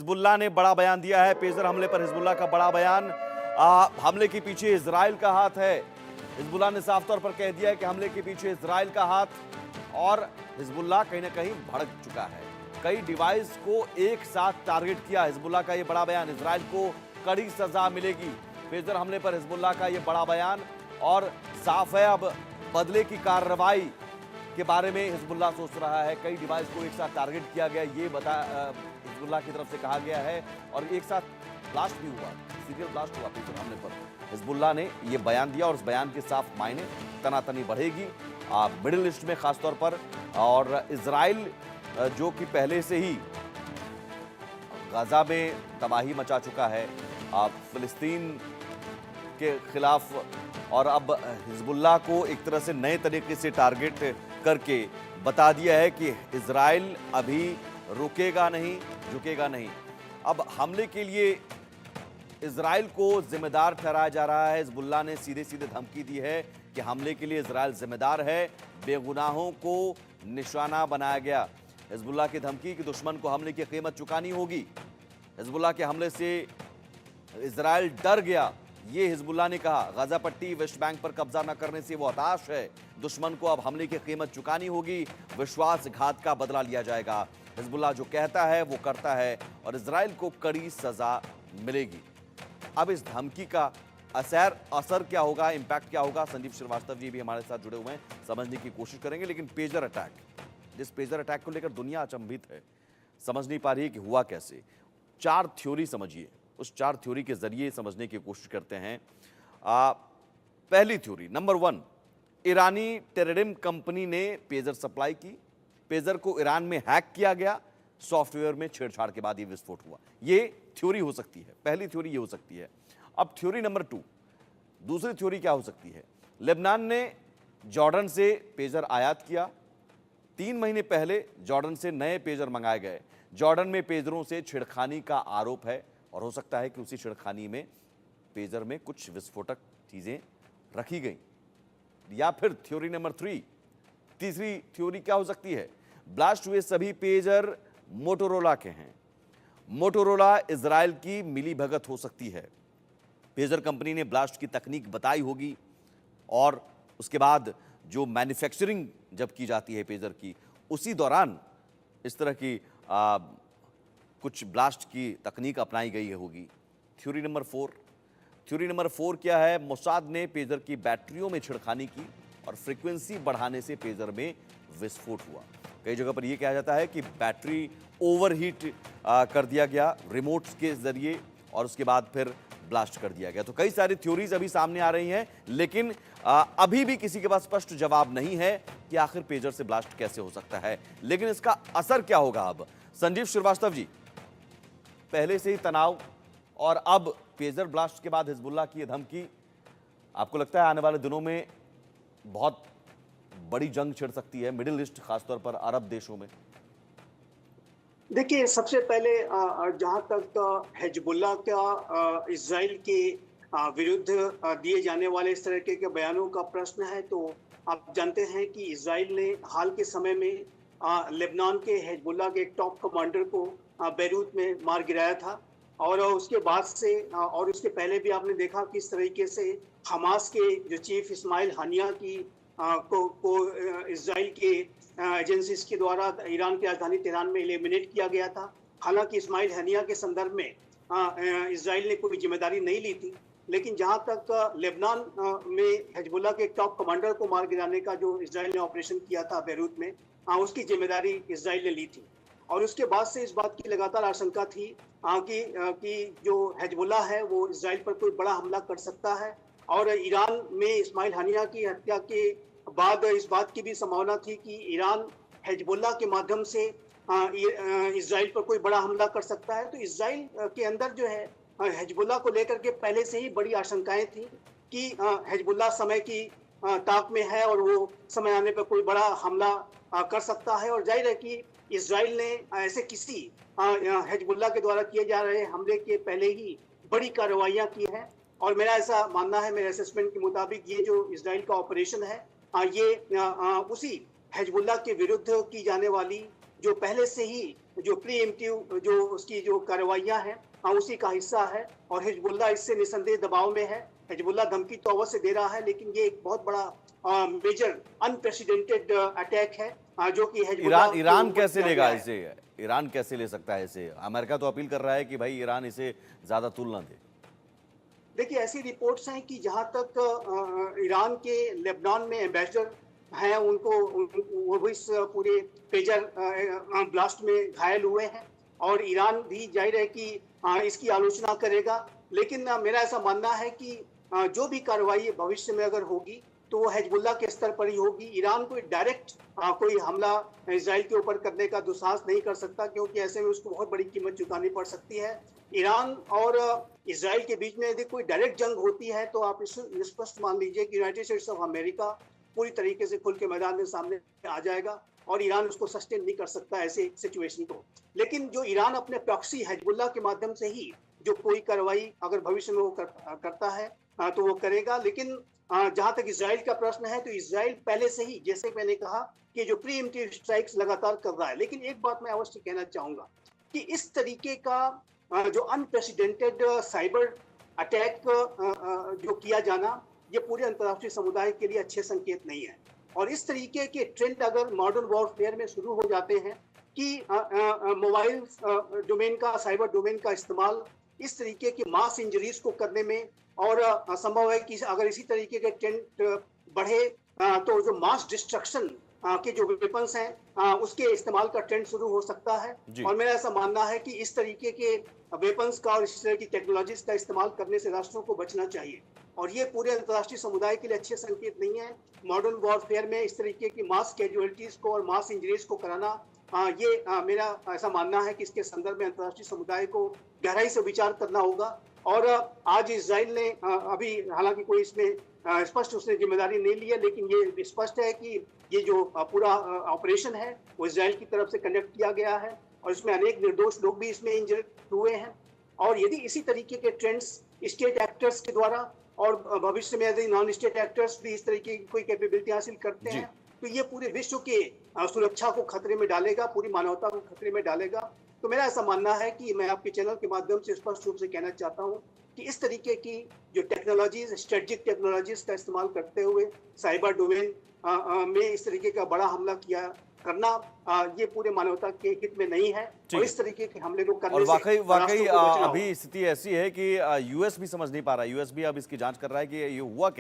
Hezbollah ने बड़ा बयान दिया है। पेजर हमले पर हिजबुल्लाह का बड़ा बयान। हमले के पीछे इजराइल का हाथ है। हिजबुल्लाह ने साफ तौर पर कह दिया है कि हमले के पीछे इजराइल का हाथ, और हिजबुल्लाह कहीं ना कहीं भड़क चुका है। कई डिवाइस को एक साथ टारगेट किया। हिजबुल्लाह का यह बड़ा बयान, इजराइल को कड़ी सजा मिलेगी। पेजर हमले पर हिजबुल्लाह का यह बड़ा बयान, और साफ है अब बदले की कार्रवाई के बारे में हिजबुल्लाह सोच रहा है। कई डिवाइस को एक साथ टारगेट किया गया, ये हिजबुल्लाह की तरफ से कहा गया है, और एक साथ ब्लास्ट भी हुआ, सीरियल ब्लास्ट हुआ पेजर हमले पर। हिजबुल्लाह ने यह बयान दिया, और उस बयान के साफ मायने तनातनी बढ़ेगी मिडिल ईस्ट में खासतौर पर। और इजराइल जो कि पहले से ही गाजा में तबाही मचा चुका है फिलिस्तीन के खिलाफ, और अब हिजबुल्लाह को एक तरह से नए तरीके से टारगेट करके बता दिया है कि इजराइल अभी रुकेगा नहीं, झुकेगा नहीं। अब हमले के लिए इजराइल को जिम्मेदार ठहराया जा रहा है। हिजबुल्लाह ने सीधे सीधे धमकी दी है कि हमले के लिए इजराइल जिम्मेदार है, बेगुनाहों को निशाना बनाया गया। हिजबुल्लाह की धमकी कि दुश्मन को हमले की कीमत चुकानी होगी। हिजबुल्लाह के हमले से इजराइल डर गया, ये हिजबुल्लाह ने कहा। गाजा पट्टी वेस्ट बैंक पर कब्जा न करने से वो हताश है। दुश्मन को अब हमले की कीमत चुकानी होगी, विश्वासघात का बदला लिया जाएगा। हिजबुल्लाह जो कहता है वो करता है, और इजराइल को कड़ी सजा मिलेगी। अब इस धमकी का असर क्या होगा, इंपैक्ट क्या होगा, संदीप श्रीवास्तव जी भी हमारे साथ जुड़े हुए हैं, समझने की कोशिश करेंगे। लेकिन पेजर अटैक, जिस पेजर अटैक को लेकर दुनिया अचंभित है, समझ नहीं पा रही है कि हुआ कैसे। 4 थ्योरी समझिए, उस 4 थ्योरी के जरिए समझने की कोशिश करते हैं। पहली थ्योरी नंबर 1, ईरानी टेररिम कंपनी ने पेजर सप्लाई की। पेजर को ईरान में हैक किया गया, सॉफ्टवेयर में छेड़छाड़ के बाद ये विस्फोट हुआ। ये थ्योरी हो सकती है, पहली थ्योरी ये हो सकती है। अब थ्योरी नंबर 2, दूसरी थ्योरी क्या हो सकती है? लेबनान ने जॉर्डन से पेजर आयात किया। 3 महीने पहले जॉर्डन से नए पेजर मंगाए गए। जॉर्डन में पेजरों से छेड़खानी का आरोप है, और हो सकता है कि उसी छेड़खानी में पेजर में कुछ विस्फोटक चीजें रखी गई। या फिर थ्योरी नंबर 3, तीसरी थ्योरी क्या हो सकती है? ब्लास्ट हुए सभी पेजर मोटोरोला के हैं। मोटोरोला इजराइल की मिलीभगत हो सकती है। पेजर कंपनी ने ब्लास्ट की तकनीक बताई होगी, और उसके बाद जो मैन्युफैक्चरिंग जब की जाती है पेजर की, उसी दौरान इस तरह की कुछ ब्लास्ट की तकनीक अपनाई गई होगी। थ्योरी नंबर 4 क्या है? मोसाद ने पेजर की बैटरियों में छेड़खानी की, और फ्रीक्वेंसी बढ़ाने से पेजर में विस्फोट हुआ। कई जगह पर यह कहा जाता है कि बैटरी ओवरहीट कर दिया गया रिमोट के जरिए, और उसके बाद फिर ब्लास्ट कर दिया गया। तो कई सारी थ्योरीज अभी सामने आ रही हैं, लेकिन अभी भी किसी के पास स्पष्ट जवाब नहीं है कि आखिर पेजर से ब्लास्ट कैसे हो सकता है। लेकिन इसका असर क्या होगा? अब संजीव श्रीवास्तव जी, पहले से ही तनाव, और अब पेजर ब्लास्ट के बाद हिजबुल्लाह की यह धमकी, आपको लगता है आने वाले दिनों में बहुत बड़ी जंग छिड़ सकती है मिडिल ईस्ट, खासतौर पर अरब देशों में? देखिए, सबसे पहले जहाँ तक हिजबुल्लाह का इजराइल के विरुद्ध दिए जाने वाले इस तरह के बयानों का प्रश्न है, तो आप जानते हैं कि इजराइल ने हाल के समय में लेबनान के हिजबुल्लाह के एक टॉप कमांडर को बैरूत में मार गिराया था। और उसके बाद से और उसके पहले भी आपने देखा किस तरीके से हमास के जो चीफ इस्माइल हानिया की को इजराइल के एजेंसीज के द्वारा ईरान की राजधानी तेहरान में एलिमिनेट किया गया था। हालांकि इस्माइल हानिया के संदर्भ में इजराइल ने कोई जिम्मेदारी नहीं ली थी, लेकिन जहां तक लेबनान में हिजबुल्लाह के टॉप कमांडर को मार गिराने का जो इजराइल ने ऑपरेशन किया था बैरूत में, उसकी जिम्मेदारी इजराइल ने ली थी। और उसके बाद से इस बात की लगातार आशंका थी कि जो हिजबुल्लाह है वो इजराइल पर कोई बड़ा हमला कर सकता है। और ईरान में इस्माइल हानिया की हत्या के बाद इस बात की भी संभावना थी कि ईरान हिजबुल्लाह के माध्यम से इजराइल पर कोई बड़ा हमला कर सकता है। तो इजराइल के अंदर जो है हिजबुल्लाह को लेकर के पहले से ही बड़ी आशंकाएं थी कि हिजबुल्लाह समय की ताक में है, और वो समय आने पर कोई बड़ा हमला कर सकता है। और जाहिर है कि इजराइल ने ऐसे किसी हिजबुल्लाह के द्वारा किए जा रहे हमले के पहले ही बड़ी कार्रवाइयां की हैं। और मेरा ऐसा मानना है, मेरे असेसमेंट के मुताबिक, ये जो इजराइल का ऑपरेशन है ये उसी हिजबुल्लाह के विरुद्ध की जाने वाली जो पहले से ही जो प्रीएम्प्टिव जो उसकी जो कार्रवाइयां हैं उसी का हिस्सा है और हिजबुल्ला इससे निसंदेह दबाव में है। हिजबुल्ला धमकी तो अवश्य दे रहा है, लेकिन ये एक बहुत बड़ा मेजर अनप्रेसिडेंटेड अटैक है जो कि हिजबुल्ला ईरान कैसे लेगा इसे? ईरान कैसे ले सकता है इसे? अमेरिका तो अपील कर रहा है कि भाई ईरान इसे ज्यादा तूल ना दे। देखिए, ऐसी रिपोर्ट्स हैं कि जहां तक ईरान के लेबनान में एम्बेसडर हैं वो भी इस पूरे पेजर ब्लास्ट में घायल हुए हैं और ईरान भी जाहिर है कि इसकी आलोचना करेगा। लेकिन मेरा ऐसा मानना है कि जो भी कार्रवाई भविष्य में अगर होगी तो वो हिजबुल्ला के स्तर पर ही होगी। ईरान कोई डायरेक्ट कोई हमला इजराइल के ऊपर करने का दुस्साहस नहीं कर सकता, क्योंकि ऐसे में उसको बहुत बड़ी कीमत चुकानी पड़ सकती है। ईरान और इजराइल के बीच में यदि कोई डायरेक्ट जंग होती है तो आप इसे स्पष्ट मान लीजिए कि यूनाइटेड स्टेट्स ऑफ अमेरिका पूरी तरीके से खुल के मैदान में सामने आ जाएगा और ईरान उसको सस्टेन नहीं कर सकता ऐसे सिचुएशन को। लेकिन जो ईरान अपने प्रॉक्सी हिजबुल्ला के माध्यम से ही जो कोई कार्रवाई अगर भविष्य में वो करता है तो वो करेगा। लेकिन जहां तक इजराइल का प्रश्न है तो इजराइल पहले से ही, जैसे मैंने कहा, कि जो प्रीएम्प्टिव स्ट्राइक्स लगातार कर रहा है। लेकिन एक बात मैं अवश्य कहना चाहूंगा कि इस तरीके का जो अनप्रेसिडेंटेड साइबर अटैक जो किया जाना, ये पूरे अंतर्राष्ट्रीय समुदाय के लिए अच्छे संकेत नहीं है। और इस तरीके के ट्रेंड अगर मॉडर्न वॉरफेयर में शुरू हो जाते हैं कि मोबाइल डोमेन का, साइबर डोमेन का इस्तेमाल इस तरीके की मास इंजरीज को करने में, और संभव है कि अगर इसी तरीके के ट्रेंड बढ़े तो जो मास डिस्ट्रक्शन के जो वेपन्स हैं उसके इस्तेमाल का ट्रेंड शुरू हो सकता है। और मेरा ऐसा मानना है कि इस तरीके के वेपन्स का और इस तरह की टेक्नोलॉजीज का इस्तेमाल करने से राष्ट्रों को बचना चाहिए और ये पूरे अंतर्राष्ट्रीय समुदाय के लिए अच्छे संकेत नहीं है। मॉडर्न वॉरफेयर में इस तरीके की मास कैजुअलिटीज को और मास इंजरीज को कराना, ये मेरा ऐसा मानना है कि इसके संदर्भ में अंतर्राष्ट्रीय समुदाय को गहराई से विचार करना होगा। और आज इजराइल ने अभी हालांकि कोई इसमें स्पष्ट उसने जिम्मेदारी नहीं ली है, लेकिन ये स्पष्ट है कि ये जो पूरा ऑपरेशन है वो इजराइल की तरफ से कंडक्ट किया गया है और इसमें अनेक निर्दोष लोग भी इसमें इंजर्ड हुए हैं। और यदि इसी तरीके के ट्रेंड्स स्टेट एक्टर्स के द्वारा और भविष्य में यदि नॉन स्टेट एक्टर्स भी इस तरीके की कोई कैपेबिलिटी हासिल करते हैं तो ये पूरे विश्व के सुरक्षा को खतरे में डालेगा, पूरी मानवता को खतरे में डालेगा। तो मेरा ऐसा मानना है कि मैं आपके चैनल के माध्यम से स्पष्ट रूप से कहना चाहता हूं कि इस तरीके की जो टेक्नोलॉजीज, स्ट्रेटेजिक टेक्नोलॉजीज का इस्तेमाल करते हुए साइबर डोमेन में इस तरीके का बड़ा हमला किया करना, ये पूरे मानवता के हित में नहीं है और इस तरीके के हमले को करने और वाकई से अभी स्थिति ऐसी है कि यूएस भी समझ नहीं पा रहा है। यूएस भी अब इसकी जांच कर रहा है कि ये हुआ